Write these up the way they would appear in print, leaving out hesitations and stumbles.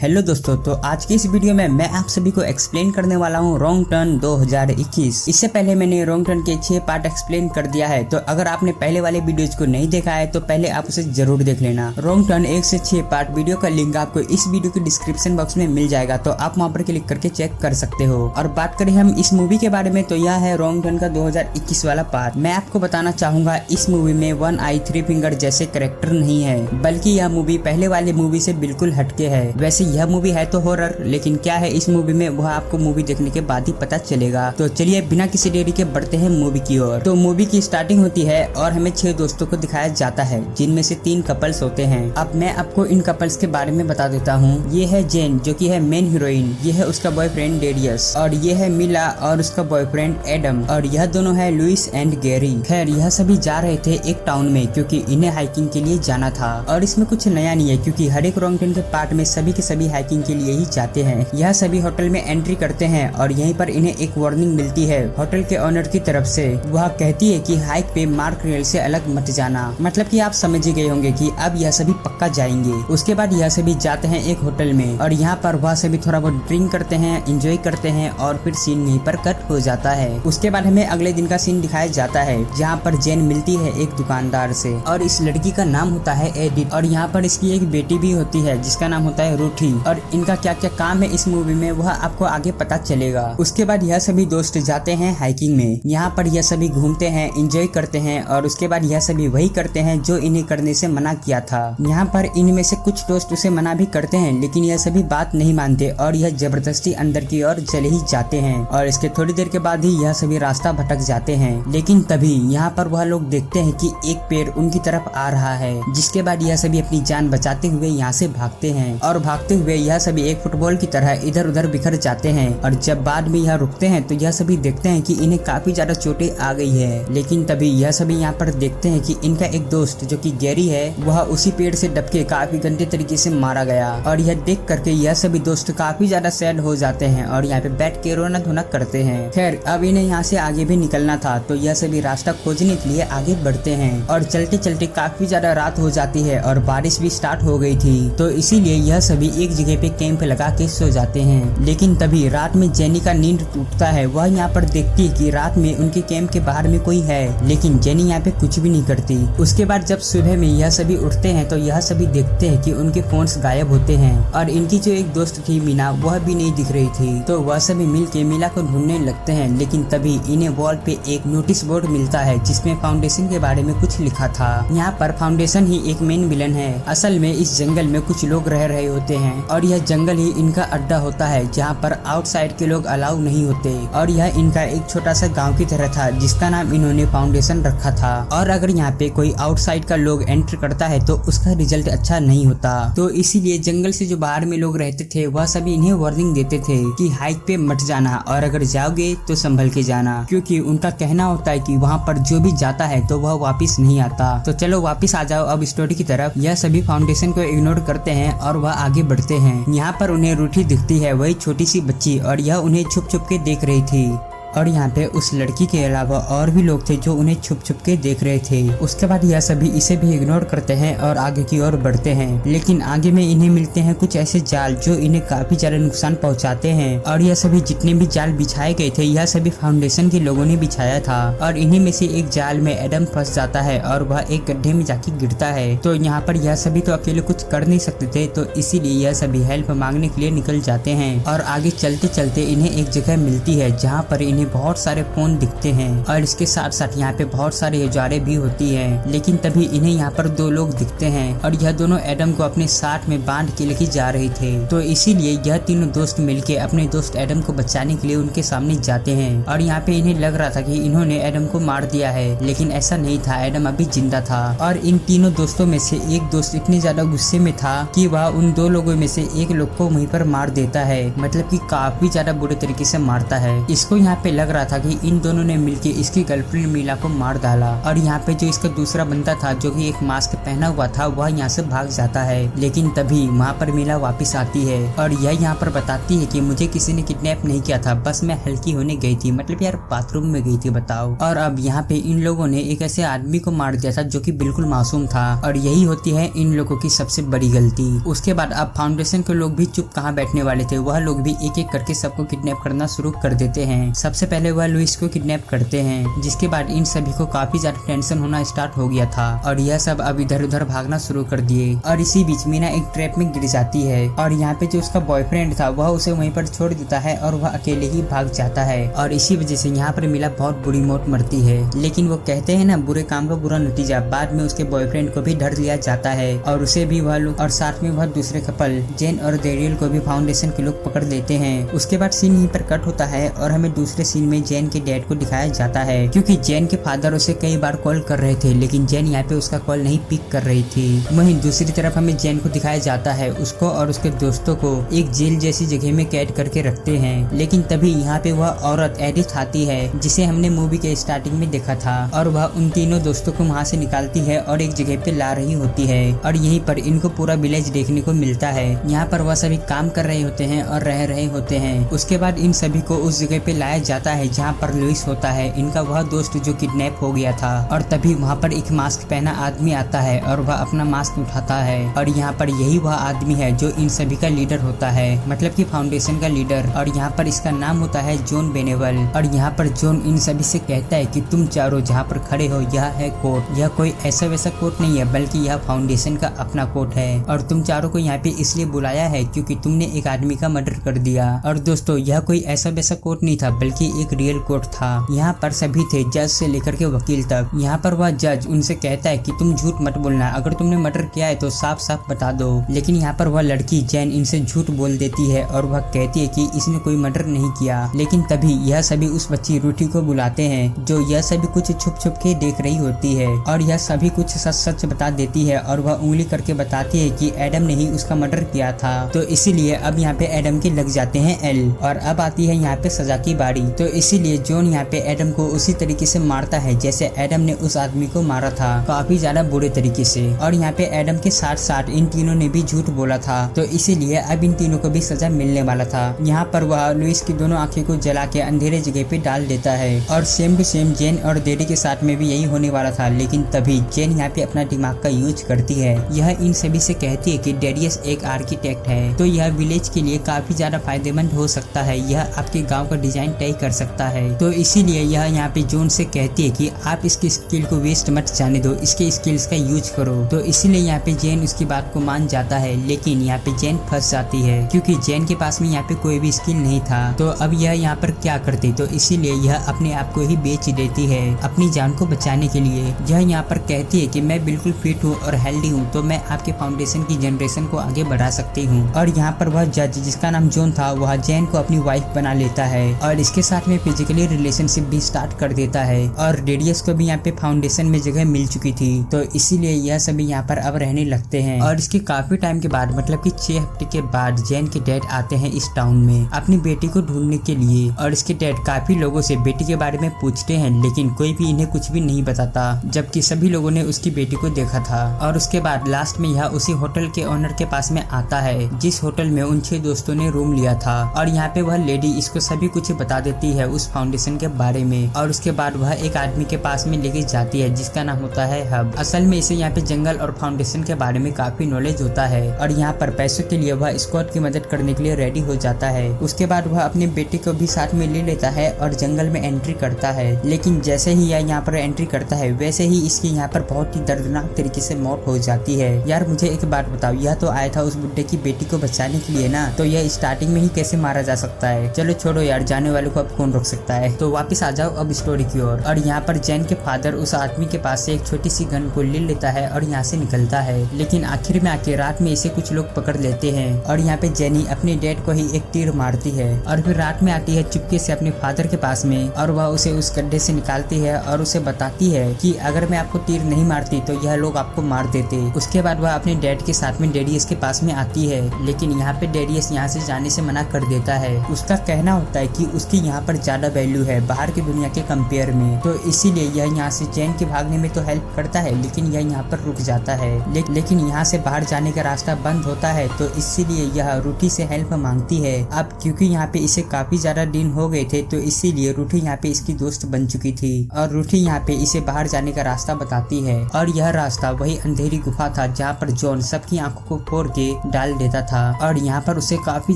Hello दोस्तों, तो आज की इस वीडियो में मैं आप सभी को एक्सप्लेन करने वाला हूँ रॉन्ग टर्न 2021। इससे पहले मैंने रॉन्ग टर्न के 6 पार्ट एक्सप्लेन कर दिया है, तो अगर आपने पहले वाले वीडियोज को नहीं देखा है तो पहले आप उसे जरूर देख लेना। रॉन्ग टर्न 1 से 6 पार्ट वीडियो का लिंक आपको इस वीडियो के डिस्क्रिप्शन बॉक्स में मिल जाएगा, तो आप वहाँ पर क्लिक करके चेक कर सकते हो। और बात करें हम इस मूवी के बारे में, तो यह है रॉन्ग टर्न का 2021 वाला पार्ट। मैं आपको बताना चाहूंगा इस मूवी में 1 आई 3 फिंगर जैसे कैरेक्टर नहीं है, बल्कि यह मूवी पहले वाले मूवी से बिल्कुल हटके है। वैसे यह मूवी है तो हॉरर, लेकिन क्या है इस मूवी में वह आपको मूवी देखने के बाद ही पता चलेगा। तो चलिए बिना किसी देरी के बढ़ते हैं मूवी की ओर। तो मूवी की स्टार्टिंग होती है और हमें 6 दोस्तों को दिखाया जाता है, जिनमें से 3 कपल्स होते हैं। अब मैं आपको इन कपल्स के बारे में बता देता हूँ। ये है जेन, जो कि है मेन हीरोइन, ये है उसका बॉयफ्रेंड डेरियस, और ये है मिला और उसका बॉयफ्रेंड एडम, और यह दोनों है लुइस एंड गैरी। खैर यह सभी जा रहे थे एक टाउन में, क्योंकि इन्हें हाइकिंग के लिए जाना था। और इसमें कुछ नया नहीं है, क्योंकि हर एक रॉन्ग टर्न के पार्ट में सभी के सभी हाइकिंग के लिए ही जाते हैं। यह सभी होटल में एंट्री करते हैं और यहीं पर इन्हें एक वार्निंग मिलती है होटल के ओनर की तरफ से। वह कहती है कि हाइक पे मार्क रेल से अलग मत जाना। मतलब कि आप समझ ही गए होंगे कि अब यह सभी पक्का जाएंगे। उसके बाद यह सभी जाते हैं एक होटल में, और यहाँ पर वह सभी थोड़ा बहुत ड्रिंक करते हैं, एंजॉय करते हैं, और फिर सीन यहीं पर कट हो जाता है। उसके बाद हमें अगले दिन का सीन दिखाया जाता है, जहाँ पर जेन मिलती है एक दुकानदार से, और इस लड़की का नाम होता है एडिट, और यहाँ पर इसकी एक बेटी भी होती है जिसका नाम होता है रूठी। और इनका क्या क्या काम है इस मूवी में वह आपको आगे पता चलेगा। उसके बाद यह सभी दोस्त जाते हैं हाइकिंग में। यहाँ पर यह सभी घूमते हैं, एंजॉय करते हैं, और उसके बाद यह सभी वही करते हैं जो इन्हें करने से मना किया था। यहाँ पर इनमें से कुछ दोस्त उसे मना भी करते हैं, लेकिन यह सभी बात नहीं मानते और यह जबरदस्ती अंदर की ओर चले ही जाते हैं। और इसके थोड़ी देर के बाद ही यह सभी रास्ता भटक जाते हैं। लेकिन तभी यहाँ पर वह लोग देखते हैं कि एक पेड़ उनकी तरफ आ रहा है, जिसके बाद यह सभी अपनी जान बचाते हुए यहाँ से भागते हैं। और भागते हुए यह सभी एक फुटबॉल की तरह इधर उधर बिखर जाते हैं। और जब बाद में यह रुकते हैं तो यह सभी देखते हैं कि इन्हें काफी ज्यादा चोटें आ गई है। लेकिन तभी यह सभी यहाँ पर देखते हैं कि इनका एक दोस्त जो कि गैरी है, वह उसी पेड़ से दबके काफी गंदे तरीके से मारा गया। और यह देख करके यह सभी दोस्त काफी ज्यादा सैड हो जाते हैं और यहाँ पे बैठ के रोना धोना करते हैं। खैर अब इन्हें यहाँ से आगे भी निकलना था, तो यह सभी रास्ता खोजने के लिए आगे बढ़ते हैं। और चलते चलते काफी ज्यादा रात हो जाती है और बारिश भी स्टार्ट हो गई थी, तो इसीलिए यह सभी एक जगह पे कैंप लगा के सो जाते हैं। लेकिन तभी रात में जेनी का नींद टूटता है। वह यहाँ पर देखती है कि रात में उनके कैंप के बाहर में कोई है, लेकिन जेनी यहाँ पे कुछ भी नहीं करती। उसके बाद जब सुबह में यह सभी उठते हैं तो यह सभी देखते हैं कि उनके फोन्स गायब होते हैं, और इनकी जो एक दोस्त थी मीना, वह भी नहीं दिख रही थी। तो वह सभी मिलके मीना को ढूंढने लगते हैं। लेकिन तभी इन्हें वॉल पे एक नोटिस बोर्ड मिलता है, जिसमें फाउंडेशन के बारे में कुछ लिखा था। यहाँ पर फाउंडेशन ही एक मेन विलन है। असल में इस जंगल में कुछ लोग रह रहे होते हैं, और यह जंगल ही इनका अड्डा होता है, जहाँ पर आउटसाइड के लोग अलाउ नहीं होते। और यह इनका एक छोटा सा गांव की तरह था, जिसका नाम इन्होंने फाउंडेशन रखा था। और अगर यहाँ पे कोई आउटसाइड का लोग एंटर करता है तो उसका रिजल्ट अच्छा नहीं होता। तो इसीलिए जंगल से जो बाहर में लोग रहते थे वह सभी इन्हें वार्निंग देते थे कि हाइक पे मत जाना, और अगर जाओगे तो संभल के जाना, क्योंकि उनका कहना होता है कि वहाँ पर जो भी जाता है तो वह वापिस नहीं आता। तो चलो वापिस आ जाओ अब स्टोरी की तरफ। यह सभी फाउंडेशन को इग्नोर करते हैं और वह आगे बढ़ते हैं। यहाँ पर उन्हें रूठी दिखती है, वही छोटी सी बच्ची, और यह उन्हें छुप छुप के देख रही थी। और यहाँ पे उस लड़की के अलावा और भी लोग थे जो उन्हें छुप छुप के देख रहे थे। उसके बाद यह सभी इसे भी इग्नोर करते हैं और आगे की ओर बढ़ते हैं। लेकिन आगे में इन्हें मिलते हैं कुछ ऐसे जाल जो इन्हें काफी ज्यादा नुकसान पहुंचाते हैं। और यह सभी जितने भी जाल बिछाए गए थे यह सभी फाउंडेशन के लोगों ने बिछाया था। और इन्हीं में से एक जाल में एडम फंस जाता है और वह एक गड्ढे में जाके गिरता है। तो यहाँ पर यह सभी तो अकेले कुछ कर नहीं सकते थे, तो इसीलिए यह सभी हेल्प मांगने के लिए निकल जाते हैं। और आगे चलते चलते इन्हें एक जगह मिलती है जहाँ पर इन्हें बहुत सारे फोन दिखते हैं, और इसके साथ साथ यहाँ पे बहुत सारे औजारें भी होती है। लेकिन तभी इन्हें यहाँ पर 2 लोग दिखते हैं, और यह दोनों एडम को अपने साथ में बांध के लेके जा रहे थे। तो इसीलिए यह तीनों दोस्त मिलके अपने दोस्त एडम को बचाने के लिए उनके सामने जाते हैं। और यहाँ पे इन्हें लग रहा था कि इन्होंने एडम को मार दिया है, लेकिन ऐसा नहीं था, एडम अभी जिंदा था। और इन तीनों दोस्तों में से एक दोस्त इतने ज्यादा गुस्से में था कि वह उन 2 लोगों में से एक लोग को वहीं पर मार देता है। मतलब कि काफी ज्यादा बुरे तरीके से मारता है। इसको यहाँ पे पे लग रहा था कि इन दोनों ने मिलकर इसकी गर्लफ्रेंड मीला को मार डाला। और यहाँ पे जो इसका दूसरा बंदा था जो कि एक मास्क पहना हुआ था वह यहाँ से भाग जाता है। लेकिन तभी वहाँ पर मीला वापस आती है और यह यहाँ पर बताती है कि मुझे किसी ने किडनैप नहीं किया था, बस मैं हल्की होने गई थी, मतलब यार बाथरूम में गई थी बताओ। और अब यहाँ पे इन लोगों ने एक ऐसे आदमी को मार दिया था जो कि बिल्कुल मासूम था और यही होती है इन लोगों की सबसे बड़ी गलती। उसके बाद अब फाउंडेशन के लोग भी चुप कहाँ बैठने वाले थे, वह लोग भी एक एक करके सबको किडनैप करना शुरू कर देते हैं। सबसे पहले वह लुइस को किडनैप करते हैं, जिसके बाद इन सभी को काफी ज्यादा टेंशन होना स्टार्ट हो गया था और यह सब अब इधर उधर भागना शुरू कर दिए। और इसी बीच मीना एक ट्रैप में गिर जाती है और यहाँ पे जो उसका बॉयफ्रेंड था वह उसे वहीं पर छोड़ देता है और वह अकेले ही भाग जाता है। और इसी वजह से यहाँ पर मीला बहुत बुरी मौत मरती है। लेकिन वो कहते हैं ना, बुरे काम का बुरा नतीजा, बाद में उसके बॉयफ्रेंड को भी डर लिया जाता है और उसे भी वह लोग और साथ में वह दूसरे कपल जेन और डेरियल को भी फाउंडेशन के लोग पकड़ लेते हैं। उसके बाद सीन यहीं पर कट होता है और हमें दूसरे सीन में जेन के डैड को दिखाया जाता है, क्योंकि जेन के फादर उसे कई बार कॉल कर रहे थे लेकिन जेन यहाँ पे उसका कॉल नहीं पिक कर रही थी। वहीं दूसरी तरफ हमें जेन को दिखाया जाता है, उसको और उसके दोस्तों को एक जेल जैसी जगह में कैद करके रखते हैं। लेकिन तभी यहाँ पे वह औरत एरिस आती है जिसे हमने मूवी के स्टार्टिंग में देखा था और वह उन तीनों दोस्तों को वहाँ से निकालती है और एक जगह पे ला रही होती है। और यहीं पर इनको पूरा विलेज देखने को मिलता है। यहाँ पर वह सभी काम कर रहे होते हैं और रह रहे होते हैं। उसके बाद इन सभी को उस जगह पे लाया जाता है जहाँ पर लुइस होता है, इनका वह दोस्त जो किडनैप हो गया था। और तभी वहाँ पर एक मास्क पहना आदमी आता है और वह अपना मास्क उठाता है और यहाँ पर यही वह आदमी है जो इन सभी का लीडर होता है, मतलब कि फाउंडेशन का लीडर। और यहाँ पर इसका नाम होता है जॉन बेनेवल। और यहाँ पर जॉन इन सभी से कहता है कि तुम चारों जहाँ पर खड़े हो यह है कोर्ट, यह कोई ऐसा वैसा कोर्ट नहीं है बल्कि यह फाउंडेशन का अपना कोर्ट है और तुम चारों को यहाँ पे इसलिए बुलाया है क्योंकि तुमने एक आदमी का मर्डर कर दिया। और दोस्तों यह कोई ऐसा वैसा कोर्ट नहीं था बल्कि एक रियल कोर्ट था। यहाँ पर सभी थे, जज से लेकर के वकील तक। यहाँ पर वह जज उनसे कहता है कि तुम झूठ मत बोलना, अगर तुमने मर्डर किया है तो साफ साफ बता दो। लेकिन यहाँ पर वह लड़की जैन इनसे झूठ बोल देती है और वह कहती है कि इसने कोई मर्डर नहीं किया। लेकिन तभी यह सभी उस बच्ची रूटी को बुलाते हैं जो यह सभी कुछ छुप छुप के देख रही होती है और यह सभी कुछ सच सच बता देती है और वह उंगली करके बताती है कि एडम ने ही उसका मर्डर किया था। तो इसीलिए अब यहाँ पे एडम के लग जाते हैं एल। और अब आती है यहाँ पे सजा की बारी। तो इसीलिए जॉन यहाँ पे एडम को उसी तरीके से मारता है जैसे एडम ने उस आदमी को मारा था, काफी ज्यादा बुरे तरीके से। और यहाँ पे एडम के साथ साथ इन तीनों ने भी झूठ बोला था, तो इसीलिए अब इन तीनों को भी सजा मिलने वाला था। यहाँ पर वह लुइस की दोनों आंखें को जला के अंधेरे जगह पे डाल देता है और सेम टू सेम जेन और डेडी के साथ में भी यही होने वाला था। लेकिन तभी जेन यहाँ पे अपना दिमाग का यूज करती है। यह इन सभी से कहती है कि डेरियस एक आर्किटेक्ट है, तो यह विलेज के लिए काफी ज्यादा फायदेमंद हो सकता है, यह आपके गांव का डिजाइन तय कर सकता है। तो इसीलिए यह यहाँ पे जॉन से कहती है कि आप इसकी स्किल को वेस्ट मत जाने दो, इसके स्किल्स का यूज करो। तो इसीलिए यहाँ पे जेन उसकी बात को मान जाता है। लेकिन यहाँ पे जेन फंस जाती है क्योंकि जेन के पास में यहाँ पे कोई भी स्किल नहीं था। तो अब यह यहाँ पर क्या करती, तो इसीलिए यह अपने आप को ही बेच देती है अपनी जान को बचाने के लिए। यह यहाँ पर कहती है कि मैं बिल्कुल फिट हूँ और हेल्दी हूँ, तो मैं आपके फाउंडेशन की जनरेशन को आगे बढ़ा सकती हूँ। और यहाँ पर वह जज जिसका नाम जॉन था वह जेन को अपनी वाइफ बना लेता है और इसके साथ में फिजिकली रिलेशनशिप भी स्टार्ट कर देता है। और डेरियस को भी यहाँ पे फाउंडेशन में जगह मिल चुकी थी, तो इसीलिए यह सभी यहाँ पर अब रहने लगते हैं। और इसके काफी टाइम के बाद, मतलब कि 6 हफ्ते के बाद जेन के डैड आते हैं इस टाउन में अपनी बेटी को ढूंढने के लिए। और इसके डैड काफी लोगों से बेटी के बारे में पूछते हैं लेकिन कोई भी इन्हें कुछ भी नहीं बताता, जबकि सभी लोगों ने उसकी बेटी को देखा था। और उसके बाद लास्ट में यह उसी होटल के ओनर के पास में आता है जिस होटल में उन 6 दोस्तों ने रूम लिया था। और यहाँ पे वह लेडी इसको सभी कुछ बता देती है उस फाउंडेशन के बारे में। और उसके बाद वह एक आदमी के पास में लेके जाती है जिसका नाम होता है हब। असल में इसे यहाँ पे जंगल और फाउंडेशन के बारे में काफी नॉलेज होता है और यहाँ पर पैसों के लिए वह स्कॉट की मदद करने के लिए रेडी हो जाता है। उसके बाद वह अपने बेटे को भी साथ में ले लेता है और जंगल में एंट्री करता है। लेकिन जैसे ही यह यहाँ पर एंट्री करता है वैसे ही इसकी यहाँ पर बहुत ही दर्दनाक तरीके से मौत हो जाती है। यार मुझे एक बात बताओ, यह तो आया था उस बुड्ढे की बेटी को बचाने के लिए ना, तो यह स्टार्टिंग में ही कैसे मारा जा सकता है। चलो छोड़ो यार, जाने वाले को अब कौन रोक सकता है। तो वापस आ जाओ अब स्टोरी की ओर। और यहाँ पर जेन के फादर उस आदमी के पास से एक छोटी सी गन को ले लेता है और यहाँ से निकलता है। लेकिन आखिर में आके रात में इसे कुछ लोग पकड़ लेते हैं और यहाँ पे जेनी अपने डैड को ही एक तीर मारती है और फिर रात में आती है चुपके से अपने फादर के पास में और वह उसे उस गड्ढे से निकालती है और उसे बताती है कि अगर मैं आपको तीर नहीं मारती तो यह लोग आपको मार देते। उसके बाद वह अपने डैड के साथ में डेरियस के पास में आती है, लेकिन यहाँ पे डेरियस यहाँ से जाने से मना कर देता है। उसका कहना होता है कि उसकी यहाँ यहाँ पर ज्यादा वैल्यू है बाहर की दुनिया के कंपेयर में। तो इसीलिए यह यहाँ से जैन के भागने में तो हेल्प करता है, लेकिन यह यहाँ पर रुक जाता है। लेकिन यहाँ से बाहर जाने का रास्ता बंद होता है, तो इसीलिए यह रूठी से हेल्प मांगती है। अब क्योंकि यहाँ पे इसे काफी ज्यादा दिन हो गए थे, तो इसीलिए रूठी यहाँ पे इसकी दोस्त बन चुकी थी और रूठी यहाँ पे इसे बाहर जाने का रास्ता बताती है। और यह रास्ता वही अंधेरी गुफा था जहाँ पर जॉन सबकी आंखों को फोड़ के डाल देता था। और यहाँ पर उसे काफी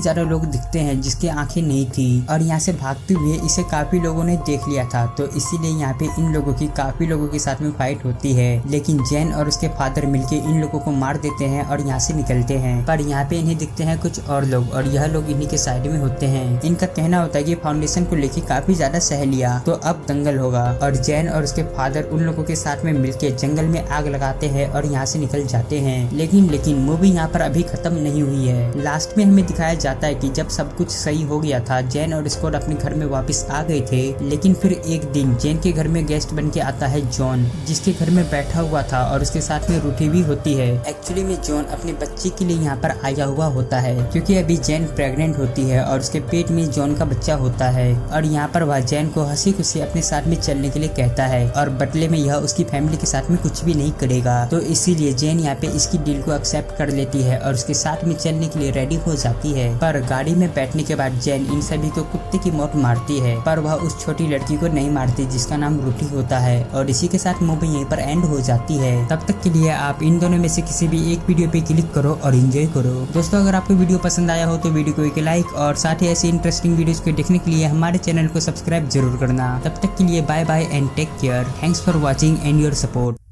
ज्यादा लोग दिखते हैं जिसकी आंखें नहीं थी, और यहाँ से भागते हुए इसे काफी लोगों ने देख लिया था। तो इसीलिए यहाँ पे इन लोगों की काफी लोगों के साथ में फाइट होती है, लेकिन जैन और उसके फादर मिलके इन लोगों को मार देते हैं और यहाँ से निकलते हैं। पर यहाँ पे इन्हें दिखते हैं कुछ और लोग, और यह लोग इन्हीं के साइड में होते हैं। इनका कहना होता है कि फाउंडेशन को लेके काफी ज्यादा सह लिया तो अब दंगल होगा। और जैन और उसके फादर उन लोगों के साथ में मिलके जंगल में आग लगाते हैं और यहाँ से निकल जाते हैं। लेकिन मूवी यहाँ पर अभी खत्म नहीं हुई है। लास्ट में हमें दिखाया जाता है कि जब सब कुछ सही हो गया था, जैन और स्कॉट अपने घर में वापस आ गए थे। लेकिन फिर एक दिन जैन के घर में गेस्ट बन के आता है जॉन, जिसके घर में बैठा हुआ था और उसके साथ में रूठी भी होती है। एक्चुअली में जॉन अपने बच्चे के लिए यहाँ पर आया हुआ होता है, क्योंकि अभी जैन प्रेग्नेंट होती है और उसके पेट में जॉन का बच्चा होता है। और यहाँ पर वह जैन को हंसी खुशी अपने साथ में चलने के लिए कहता है, और बदले में यह उसकी फैमिली के साथ में कुछ भी नहीं करेगा। तो इसीलिए जैन यहाँ पे इसकी डील को एक्सेप्ट कर लेती है और उसके साथ में चलने के लिए रेडी हो जाती है। पर गाड़ी में बैठने के बाद जैन इन सभी को कुत्ते की मौत मारती है, पर वह उस छोटी लड़की को नहीं मारती जिसका नाम रूठी होता है। और इसी के साथ मूवी यहीं पर एंड हो जाती है। तब तक के लिए आप इन दोनों में से किसी भी एक वीडियो पे क्लिक करो और एंजॉय करो। दोस्तों, अगर आपको वीडियो पसंद आया हो तो वीडियो को एक लाइक, और साथ ही ऐसी इंटरेस्टिंग वीडियोस को देखने के लिए हमारे चैनल को सब्सक्राइब जरूर करना। तब तक के लिए bye bye and take care. Thanks for watching and your support.